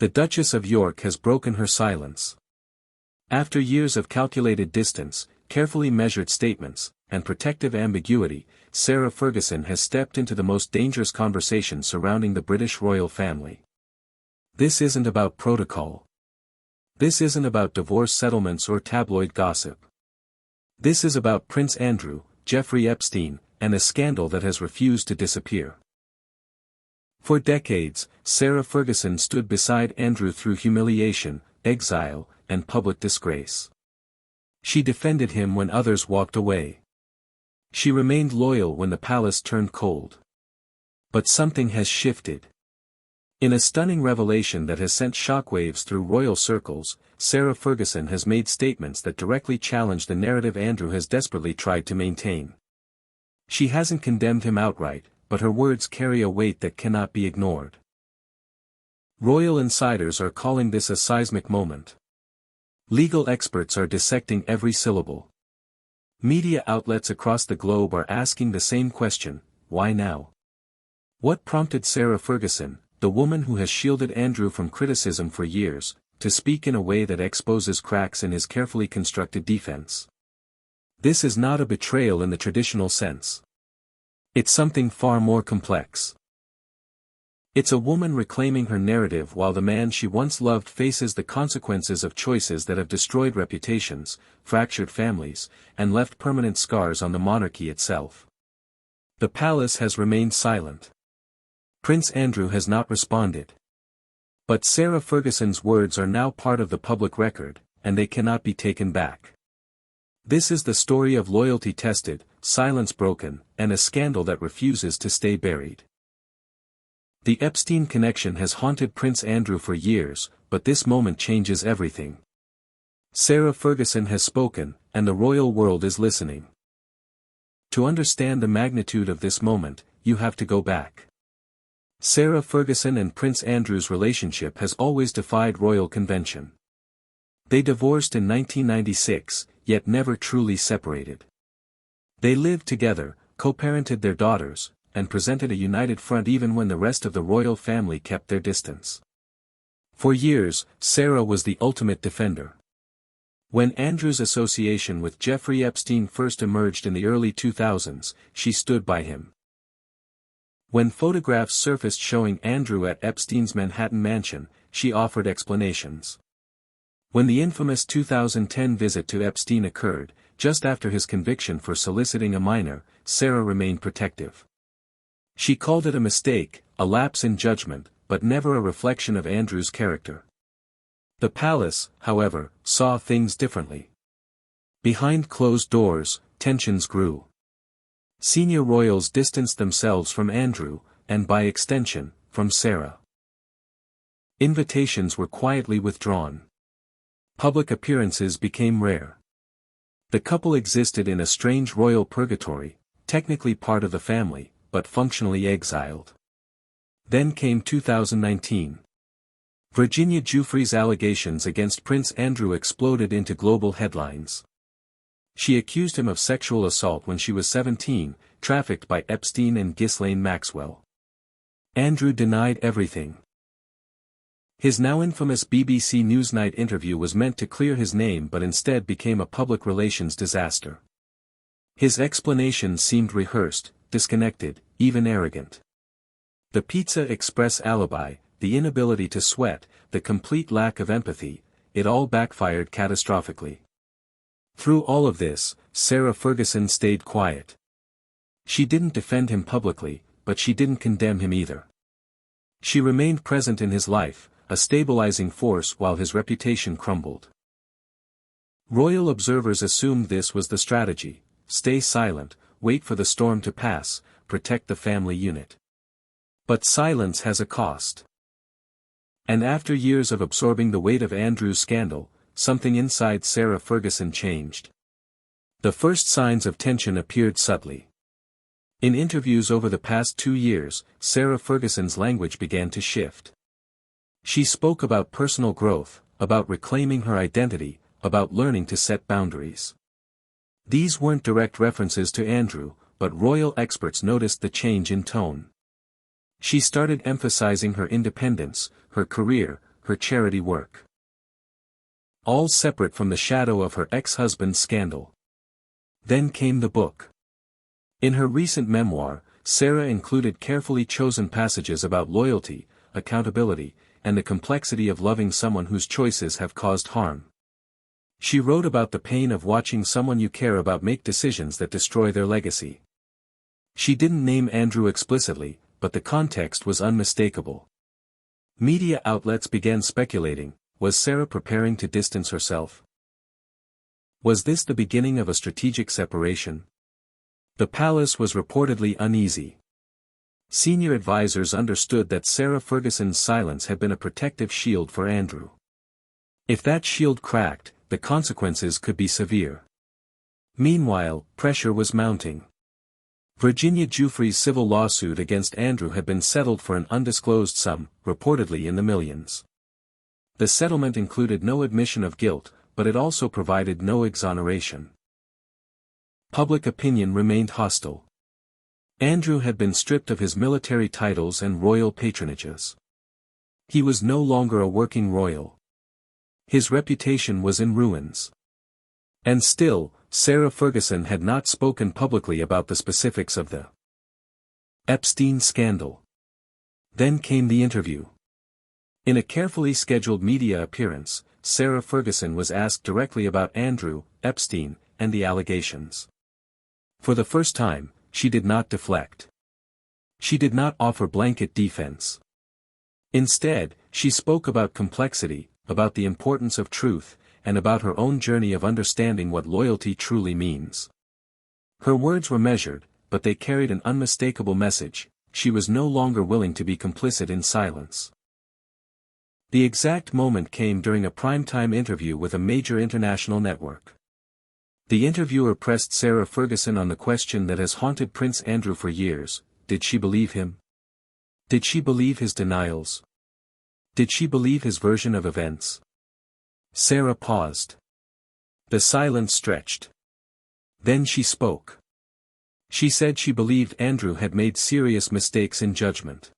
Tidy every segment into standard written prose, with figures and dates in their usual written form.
The Duchess of York has broken her silence. After years of calculated distance, carefully measured statements, and protective ambiguity, Sarah Ferguson has stepped into the most dangerous conversation surrounding the British royal family. This isn't about protocol. This isn't about divorce settlements or tabloid gossip. This is about Prince Andrew, Jeffrey Epstein, and a scandal that has refused to disappear. For decades, Sarah Ferguson stood beside Andrew through humiliation, exile, and public disgrace. She defended him when others walked away. She remained loyal when the palace turned cold. But something has shifted. In a stunning revelation that has sent shockwaves through royal circles, Sarah Ferguson has made statements that directly challenge the narrative Andrew has desperately tried to maintain. She hasn't condemned him outright, but her words carry a weight that cannot be ignored. Royal insiders are calling this a seismic moment. Legal experts are dissecting every syllable. Media outlets across the globe are asking the same question: why now? What prompted Sarah Ferguson, the woman who has shielded Andrew from criticism for years, to speak in a way that exposes cracks in his carefully constructed defense? This is not a betrayal in the traditional sense. It's something far more complex. It's a woman reclaiming her narrative while the man she once loved faces the consequences of choices that have destroyed reputations, fractured families, and left permanent scars on the monarchy itself. The palace has remained silent. Prince Andrew has not responded. But Sarah Ferguson's words are now part of the public record, and they cannot be taken back. This is the story of loyalty tested, silence broken, and a scandal that refuses to stay buried. The Epstein connection has haunted Prince Andrew for years, but this moment changes everything. Sarah Ferguson has spoken, and the royal world is listening. To understand the magnitude of this moment, you have to go back. Sarah Ferguson and Prince Andrew's relationship has always defied royal convention. They divorced in 1996, yet never truly separated. They lived together, co-parented their daughters, and presented a united front even when the rest of the royal family kept their distance. For years, Sarah was the ultimate defender. When Andrew's association with Jeffrey Epstein first emerged in the early 2000s, she stood by him. When photographs surfaced showing Andrew at Epstein's Manhattan mansion, she offered explanations. When the infamous 2010 visit to Epstein occurred, just after his conviction for soliciting a minor, Sarah remained protective. She called it a mistake, a lapse in judgment, but never a reflection of Andrew's character. The palace, however, saw things differently. Behind closed doors, tensions grew. Senior royals distanced themselves from Andrew, and by extension, from Sarah. Invitations were quietly withdrawn. Public appearances became rare. The couple existed in a strange royal purgatory, technically part of the family, but functionally exiled. Then came 2019. Virginia Giuffre's allegations against Prince Andrew exploded into global headlines. She accused him of sexual assault when she was 17, trafficked by Epstein and Ghislaine Maxwell. Andrew denied everything. His now infamous BBC Newsnight interview was meant to clear his name but instead became a public relations disaster. His explanations seemed rehearsed, disconnected, even arrogant. The Pizza Express alibi, the inability to sweat, the complete lack of empathy, it all backfired catastrophically. Through all of this, Sarah Ferguson stayed quiet. She didn't defend him publicly, but she didn't condemn him either. She remained present in his life, a stabilizing force while his reputation crumbled. Royal observers assumed this was the strategy: stay silent, wait for the storm to pass, protect the family unit. But silence has a cost. And after years of absorbing the weight of Andrew's scandal, something inside Sarah Ferguson changed. The first signs of tension appeared subtly. In interviews over the past 2 years, Sarah Ferguson's language began to shift. She spoke about personal growth, about reclaiming her identity, about learning to set boundaries. These weren't direct references to Andrew, but royal experts noticed the change in tone. She started emphasizing her independence, her career, her charity work. All separate from the shadow of her ex-husband's scandal. Then came the book. In her recent memoir, Sarah included carefully chosen passages about loyalty, accountability, and the complexity of loving someone whose choices have caused harm. She wrote about the pain of watching someone you care about make decisions that destroy their legacy. She didn't name Andrew explicitly, but the context was unmistakable. Media outlets began speculating, was Sarah preparing to distance herself? Was this the beginning of a strategic separation? The palace was reportedly uneasy. Senior advisors understood that Sarah Ferguson's silence had been a protective shield for Andrew. If that shield cracked, the consequences could be severe. Meanwhile, pressure was mounting. Virginia Giuffre's civil lawsuit against Andrew had been settled for an undisclosed sum, reportedly in the millions. The settlement included no admission of guilt, but it also provided no exoneration. Public opinion remained hostile. Andrew had been stripped of his military titles and royal patronages. He was no longer a working royal. His reputation was in ruins. And still, Sarah Ferguson had not spoken publicly about the specifics of the Epstein scandal. Then came the interview. In a carefully scheduled media appearance, Sarah Ferguson was asked directly about Andrew, Epstein, and the allegations. For the first time, she did not deflect. She did not offer blanket defense. Instead, she spoke about complexity, about the importance of truth, and about her own journey of understanding what loyalty truly means. Her words were measured, but they carried an unmistakable message: she was no longer willing to be complicit in silence. The exact moment came during a primetime interview with a major international network. The interviewer pressed Sarah Ferguson on the question that has haunted Prince Andrew for years: did she believe him? Did she believe his denials? Did she believe his version of events? Sarah paused. The silence stretched. Then she spoke. She said she believed Andrew had made serious mistakes in judgment.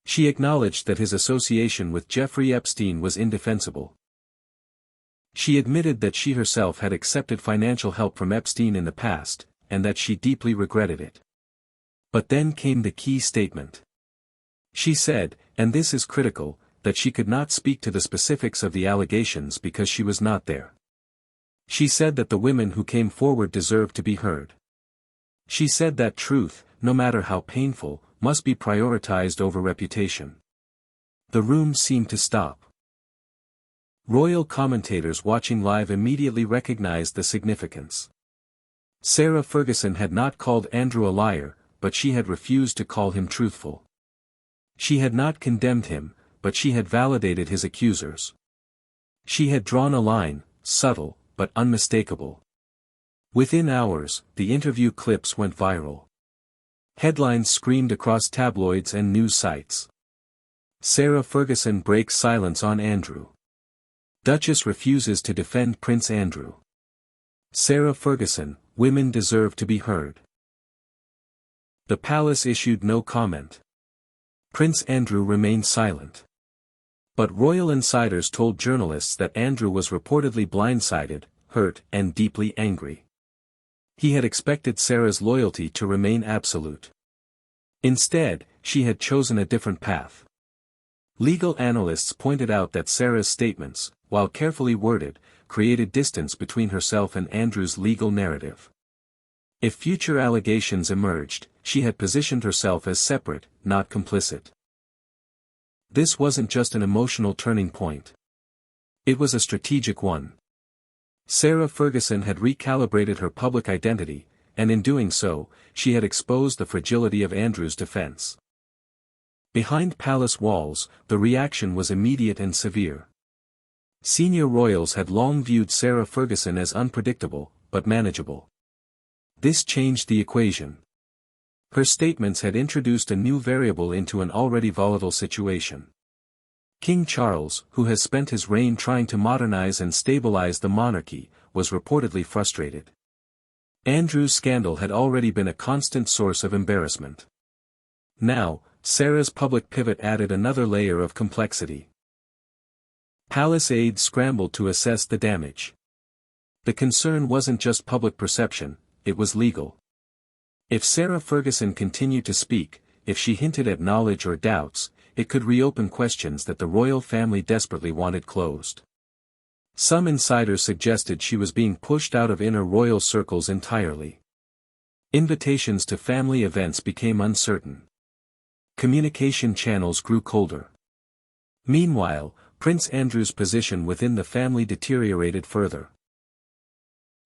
She acknowledged that his association with Jeffrey Epstein was indefensible. She admitted that she herself had accepted financial help from Epstein in the past, and that she deeply regretted it. But then came the key statement. She said, and this is critical, that she could not speak to the specifics of the allegations because she was not there. She said that the women who came forward deserved to be heard. She said that truth, no matter how painful, must be prioritized over reputation. The room seemed to stop. Royal commentators watching live immediately recognized the significance. Sarah Ferguson had not called Andrew a liar, but she had refused to call him truthful. She had not condemned him, but she had validated his accusers. She had drawn a line, subtle, but unmistakable. Within hours, the interview clips went viral. Headlines screamed across tabloids and news sites. Sarah Ferguson breaks silence on Andrew. Duchess refuses to defend Prince Andrew. Sarah Ferguson, women deserve to be heard. The palace issued no comment. Prince Andrew remained silent. But royal insiders told journalists that Andrew was reportedly blindsided, hurt, and deeply angry. He had expected Sarah's loyalty to remain absolute. Instead, she had chosen a different path. Legal analysts pointed out that Sarah's statements, while carefully worded, created distance between herself and Andrew's legal narrative. If future allegations emerged, she had positioned herself as separate, not complicit. This wasn't just an emotional turning point. It was a strategic one. Sarah Ferguson had recalibrated her public identity, and in doing so, she had exposed the fragility of Andrew's defense. Behind palace walls, the reaction was immediate and severe. Senior royals had long viewed Sarah Ferguson as unpredictable, but manageable. This changed the equation. Her statements had introduced a new variable into an already volatile situation. King Charles, who has spent his reign trying to modernize and stabilize the monarchy, was reportedly frustrated. Andrew's scandal had already been a constant source of embarrassment. Now, Sarah's public pivot added another layer of complexity. Palace aides scrambled to assess the damage. The concern wasn't just public perception, it was legal. If Sarah Ferguson continued to speak, if she hinted at knowledge or doubts, it could reopen questions that the royal family desperately wanted closed. Some insiders suggested she was being pushed out of inner royal circles entirely. Invitations to family events became uncertain. Communication channels grew colder. Meanwhile, Prince Andrew's position within the family deteriorated further.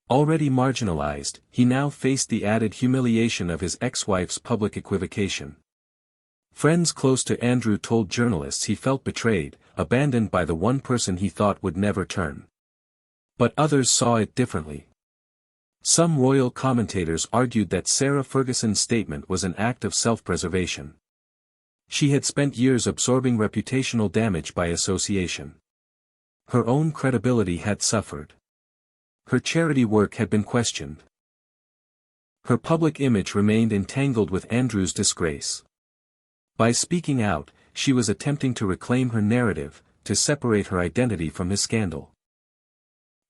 Already marginalized, he now faced the added humiliation of his ex-wife's public equivocation. Friends close to Andrew told journalists he felt betrayed, abandoned by the one person he thought would never turn. But others saw it differently. Some royal commentators argued that Sarah Ferguson's statement was an act of self-preservation. She had spent years absorbing reputational damage by association. Her own credibility had suffered. Her charity work had been questioned. Her public image remained entangled with Andrew's disgrace. By speaking out, she was attempting to reclaim her narrative, to separate her identity from his scandal.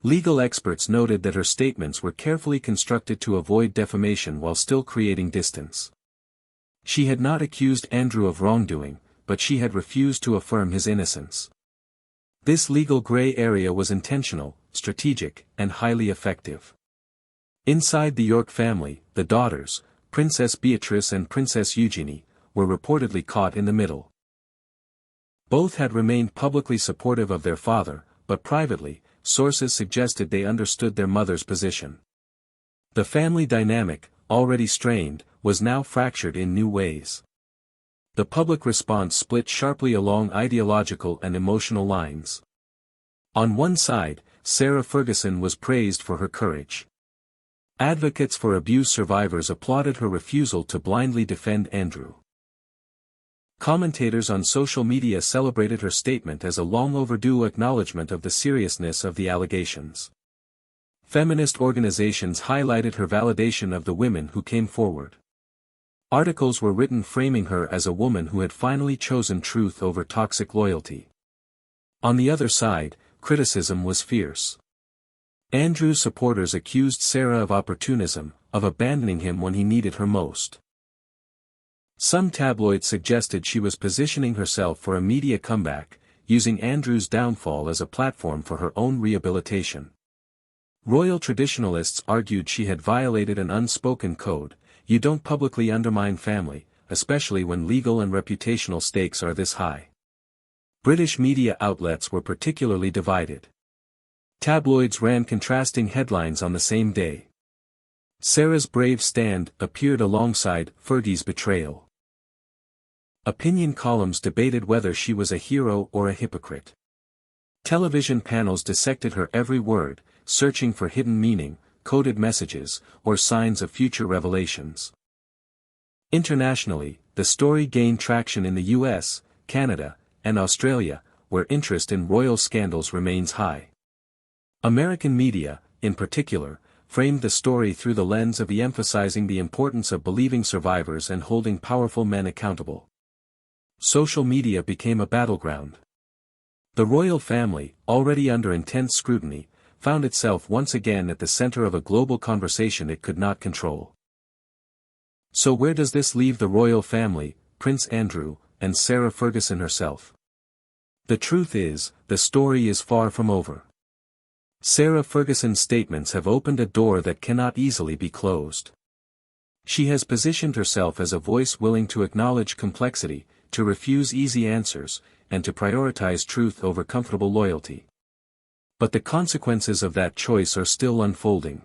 Legal experts noted that her statements were carefully constructed to avoid defamation while still creating distance. She had not accused Andrew of wrongdoing, but she had refused to affirm his innocence. This legal gray area was intentional, strategic, and highly effective. Inside the York family, the daughters, Princess Beatrice and Princess Eugenie, were reportedly caught in the middle. Both had remained publicly supportive of their father, but privately, sources suggested they understood their mother's position. The family dynamic, already strained, was now fractured in new ways. The public response split sharply along ideological and emotional lines. On one side, Sarah Ferguson was praised for her courage. Advocates for abuse survivors applauded her refusal to blindly defend Andrew. Commentators on social media celebrated her statement as a long-overdue acknowledgement of the seriousness of the allegations. Feminist organizations highlighted her validation of the women who came forward. Articles were written framing her as a woman who had finally chosen truth over toxic loyalty. On the other side, criticism was fierce. Andrew's supporters accused Sarah of opportunism, of abandoning him when he needed her most. Some tabloids suggested she was positioning herself for a media comeback, using Andrew's downfall as a platform for her own rehabilitation. Royal traditionalists argued she had violated an unspoken code: you don't publicly undermine family, especially when legal and reputational stakes are this high. British media outlets were particularly divided. Tabloids ran contrasting headlines on the same day. Sarah's brave stand appeared alongside Fergie's betrayal. Opinion columns debated whether she was a hero or a hypocrite. Television panels dissected her every word, searching for hidden meaning, coded messages, or signs of future revelations. Internationally, the story gained traction in the US, Canada, and Australia, where interest in royal scandals remains high. American media, in particular, framed the story through the lens of emphasizing the importance of believing survivors and holding powerful men accountable. Social media became a battleground. The royal family, already under intense scrutiny, found itself once again at the center of a global conversation it could not control. So where does this leave the royal family, Prince Andrew, and Sarah Ferguson herself? The truth is, the story is far from over. Sarah Ferguson's statements have opened a door that cannot easily be closed. She has positioned herself as a voice willing to acknowledge complexity, to refuse easy answers, and to prioritize truth over comfortable loyalty. But the consequences of that choice are still unfolding.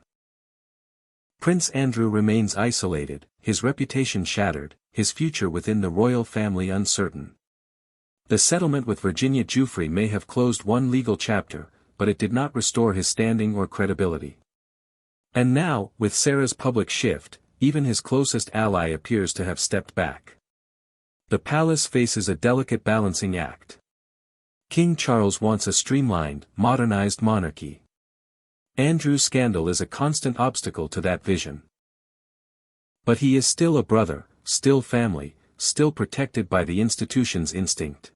Prince Andrew remains isolated, his reputation shattered, his future within the royal family uncertain. The settlement with Virginia Giuffre may have closed one legal chapter, but it did not restore his standing or credibility. And now, with Sarah's public shift, even his closest ally appears to have stepped back. The palace faces a delicate balancing act. King Charles wants a streamlined, modernized monarchy. Andrew's scandal is a constant obstacle to that vision. But he is still a brother, still family, still protected by the institution's instinct.